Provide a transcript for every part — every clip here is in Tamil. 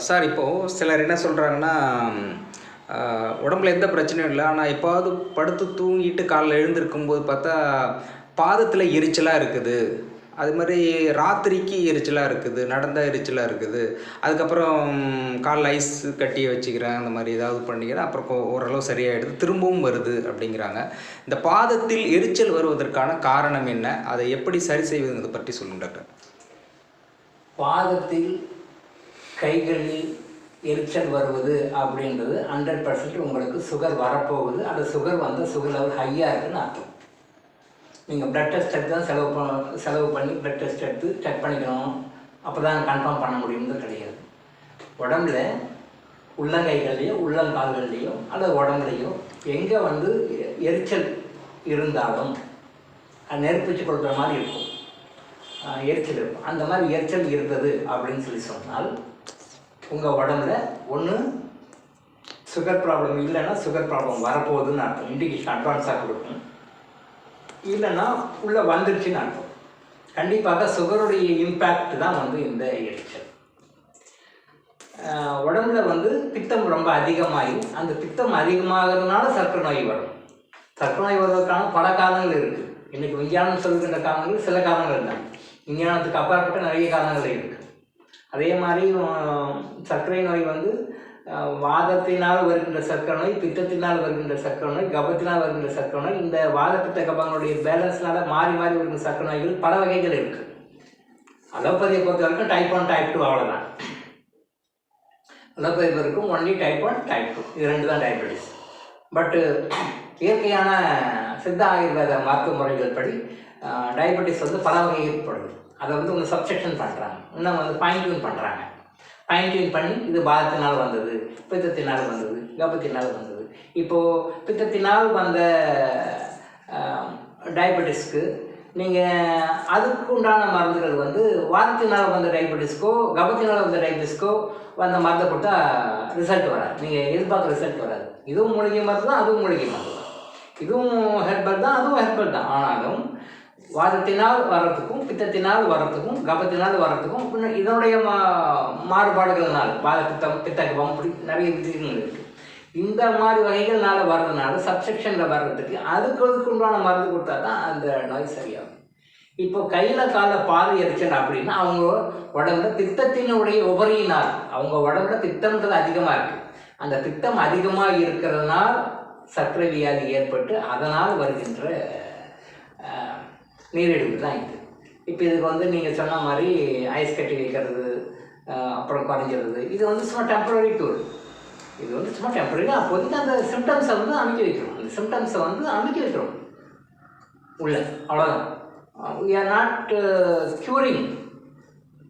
சார் இப்போது சிலர் என்ன சொல்கிறாங்கன்னா, உடம்புல எந்த பிரச்சனையும் இல்லை. ஆனால் எப்பாவது படுத்து தூங்கிட்டு காலைல எழுந்திருக்கும்போது பார்த்தா, பாதத்தில எரிச்சலா இருக்குது. அதுமாரி ராத்திரிக்கு எரிச்சலா இருக்குது. நடந்தா எரிச்சலா இருக்குது. அதுக்கப்புறம் கால்ல ஐஸ் கட்டிய வச்சுக்கிறேன். அந்த மாரி ஏதாவது பண்ணிக்கிறேன். அப்புறம் ஓரளவு சரியாயிடுது. திரும்பவும் வருது அப்படிங்கிறாங்க. இந்த பாதத்தில் எரிச்சல் வருவதற்கான காரணம் என்ன? அதை எப்படி சரி செய்வதுங்கிறத பற்றி சொல்லுங்க டாக்டர். பாதத்தில் கைகளில் எரிச்சல் வருவது அப்படின்றது 100% உங்களுக்கு சுகர் வரப்போகுது. அந்த சுகர் வந்து சுகர் லெவல் ஹையாக இருக்குதுன்னு அர்த்தம். நீங்கள் ப்ளட் டெஸ்ட் எடுத்து தான் செலவு பண்ணி ப்ளட் டெஸ்ட் எடுத்து செக் பண்ணிக்கணும். அப்போ தான் கன்ஃபார்ம் பண்ண முடியும்னு கிடையாது. உடம்புல உள்ளங்கைகள்லேயோ உள்ளங்கால்கள்லேயோ அல்லது உடம்புலையோ எங்கே வந்து எரிச்சல் இருந்தாலும் நெருப்பிச்சு கொடுக்குற மாதிரி இருக்கும், எரிச்சல் இருக்கும். அந்த மாதிரி எரிச்சல் இருந்தது அப்படின்னு சொல்லி சொன்னால் உங்கள் உடம்புல ஒன்று சுகர் ப்ராப்ளம் இல்லைன்னா சுகர் ப்ராப்ளம் வரப்போகுதுன்னு அர்த்தம். இண்டிகேஷன் அட்வான்ஸாக கொடுக்கும். இல்லைன்னா உள்ளே வந்துருச்சுன்னு அர்த்தம். கண்டிப்பாக சுகருடைய இம்பேக்ட் தான் வந்து இந்த எரிச்சல். உடம்புல வந்து பித்தம் ரொம்ப அதிகமாகி அந்த பித்தம் அதிகமாகிறதுனால சர்க்கரை நோய் வரும். சர்க்கரை நோய் வருவதற்கான பல காரணங்கள் இருக்குது. இன்றைக்கி விஞ்ஞானம் சொல்கின்ற காரணங்கள் சில காரணங்கள் தான். விஞ்ஞானத்துக்கு அப்பாற்பட்ட நிறைய காரணங்கள் இருக்குது. அதே மாதிரி சர்க்கரை நோய் வந்து வாதத்தினால் வருகின்ற சர்க்கரை நோய், பித்தத்தினால் வருகின்ற சர்க்கரை நோய், கபத்தினால் வருகின்ற சர்க்கரை நோய், இந்த வாத பித்த கபங்களுடைய பேலன்ஸ்னால மாறி மாறி வருகின்ற சர்க்கரை நோய்கள் பல வகைகள் இருக்குது. அலோபதியை பொறுத்த வரைக்கும் டைப் 1 டைப் 2 அவ்வளோதான். அலோபதி வரைக்கும் ஒன்லி டைப் 1 டைப் 2 இது ரெண்டு தான் டயபெட்டிஸ். பட்டு இயற்கையான சித்த ஆயுர்வேத மருத்துவ முறைகள் படி டயபெட்டிஸ் வந்து பல வகை ஏற்படுது. அதை வந்து ஒன்று சப்செக்ஷன் பண்ணுறாங்க, இன்னும் வந்து ஃபைன் டியூன் பண்ணுறாங்க. ஃபைன் டியூன் பண்ணி இது பாதத்தினால் வந்தது, பித்தத்தினால் வந்தது, கபத்தினால் வந்தது. இப்போது பித்தத்தினால் வந்த டயபெட்டிஸ்க்கு நீங்கள் அதுக்கு உண்டான மருந்துகள் வந்து வாதத்தினால் வந்த டயபெட்டிஸ்க்கோ கபத்தினால் வந்த டயபெட்டிஸ்க்கோ வந்த மருந்தை கொடுத்தா ரிசல்ட் வராது. நீங்கள் எதிர்பார்க்குற ரிசல்ட் வராது. இதுவும் மூலிகை மருந்து தான், அதுவும் மூலிகை மருந்து தான். இதுவும் ஹெர்பல் தான், அதுவும் ஹெர்பல் தான். ஆனாலும் வாதத்தினால் வர்றதுக்கும் பித்தத்தினால் வர்றதுக்கும் கபத்தினால் வர்றதுக்கும் பின்ன இதனுடைய மாறுபாடுகள்னால் வாத பித்தம் பித்த கபம் அப்படி நிறைய விஷயங்கள் இருக்குது. இந்த மாதிரி வகைகள்னால வர்றதுனால சப்செக்ஷனில் வர்றதுக்கு அதுக்கு உண்டான மருந்து கொடுத்தா தான் அந்த நோய் சரியாகும். இப்போ கையில் கால பாதை எரிச்சல் அப்படின்னா அவங்க உடம்புல பித்தத்தினுடைய உபரியினால் அவங்க உடம்புல பித்தம்ன்றது அதிகமாக இருக்குது. அந்த பித்தம் அதிகமாக இருக்கிறதுனால் சர்க்கரை வியாதி ஏற்பட்டு அதனால் வருகின்ற நீரிழிவு தான் இது. இப்போ இதுக்கு வந்து நீங்கள் சொன்ன மாதிரி ஐஸ் கட்டி வைக்கிறது அப்புறம் குறைஞ்சிடுறது, இது வந்து சும்மா டெம்பரரி டூல். இது வந்து சும்மா டெம்பரரி. அப்போதைக்கு அந்த சிம்டம்ஸை வந்து அமைக்க வைக்கிறோம். அந்த சிம்டம்ஸை வந்து அமைக்க வைக்கிறோம் உள்ள, அவ்வளோதான். we are not curing,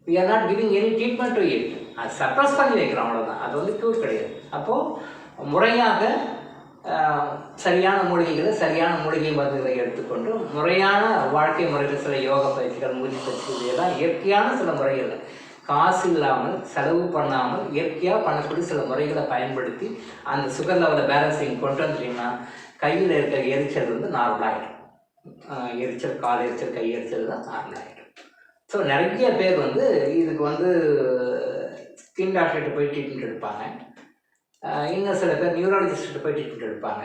we are not giving any treatment to it. அது சப்ரஸ் பண்ணி வைக்கிறோம், அவ்வளோதான். அது வந்து க்யூர் கிடையாது. அப்போது முறையாக சரியான மூலிகைகளை சரியான மூலிகை மருந்துகளை எடுத்துக்கொண்டு முறையான வாழ்க்கை முறைகள், சில யோக பயிற்சிகள், மூச்சு பயிற்சி, இதெல்லாம் இயற்கையான சில முறைகள், காசு இல்லாமல் செலவு பண்ணாமல் இயற்கையாக பண்ணக்கூடிய சில முறைகளை பயன்படுத்தி அந்த சுகர் லெவலை பேலன்ஸிங் கொண்டு வந்துட்டீங்கன்னா கையில் இருக்கிற எரிச்சல் வந்து நார்மலாகிடும். எரிச்சல், கால் எரிச்சல், கை எரிச்சல் தான் நார்மலாகிடும். ஸோ நிறைய பேர் வந்து இதுக்கு வந்து ஸ்கின் டாக்டர்கிட்ட போய் ட்ரீட்மெண்ட் எடுப்பாங்க. இன்னும் சில பேர் நியூராலஜிஸ்ட்டு போய் ட்ரீட்மெண்ட் எடுப்பாங்க.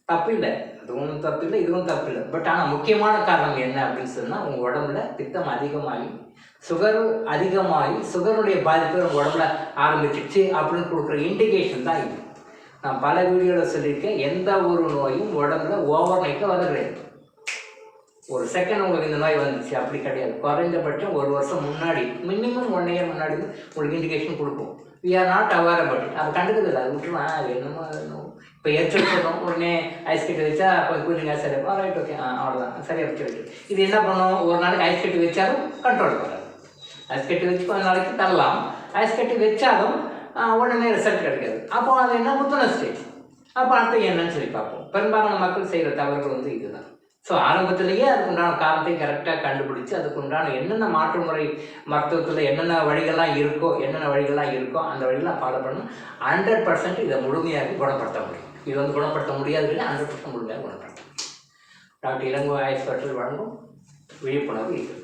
தப்பு இல்லை, அதுவும் தப்பு இல்லை, இதுவும் தப்பு இல்லை. பட் ஆனால் முக்கியமான காரணம் என்ன அப்படின்னு சொன்னால் உங்கள் உடம்புல பித்தம் அதிகமாகி சுகர் அதிகமாகி சுகருடைய பாதிப்பு உங்கள் உடம்புல ஆரம்பிச்சிடுச்சு அப்படின்னு கொடுக்குற இண்டிகேஷன் தான் இது. நான் பல வீடியோவில் சொல்லியிருக்கேன், எந்த ஒரு நோயும் உடம்புல ஓவர் நைட்டில் வர கிடையாது. ஒரு செகண்ட் உங்களுக்கு இந்த நோய் வந்துச்சு அப்படி கிடையாது. குறைஞ்சபட்சம் ஒரு வருஷம் முன்னாடி, மினிமம் 1 இயர் முன்னாடி உங்களுக்கு இண்டிகேஷன் கொடுக்கும். We are not aware about it. அது கண்டுக்குது, அது விட்டுருவோம். அது என்னமோ இப்போ எரிச்சல் சொல்லும், உடனே ஐஸ் கட்டி வச்சா கொஞ்சம் கூலிங் சரி இருக்கும், ரைட் ஓகே அவ்வளோதான், சரியாக வச்சு வைக்கும். இது என்ன பண்ணும், ஒரு நாளைக்கு ஐஸ் கட்டி வச்சாலும் கண்ட்ரோல் வராது. ஐஸ் கட்டி வச்சு கொஞ்ச நாளைக்கு தரலாம், ஐஸ் கட்டி வச்சாலும் உடனே ரிசல்ட் கிடைக்காது. அப்போ அது என்ன முத்தின ஸ்டேஜ். அப்போ அடுத்து என்னன்னு சொல்லி பார்ப்போம். பெரும்பாலான மக்கள் செய்கிற தவறுகள் வந்து இதுதான். ஸோ ஆரம்பத்திலேயே அதுக்குண்டான காரணத்தையும் கரெக்டாக கண்டுபிடிச்சி அதுக்குண்டான என்னென்ன மாற்று முறை மருத்துவத்தில் என்னென்ன வழிகள்லாம் இருக்கோ அந்த வழியெல்லாம் ஃபாலோ பண்ணணும். 100% இதை முழுமையாக குணப்படுத்த முடியும். இது வந்து குணப்படுத்த முடியாது, 100% முழுமையாக குணப்படுத்த முடியும். டாக்டர் இளங்கோ ஆயுஷ் வழங்கும் விழிப்புணர்வு இது.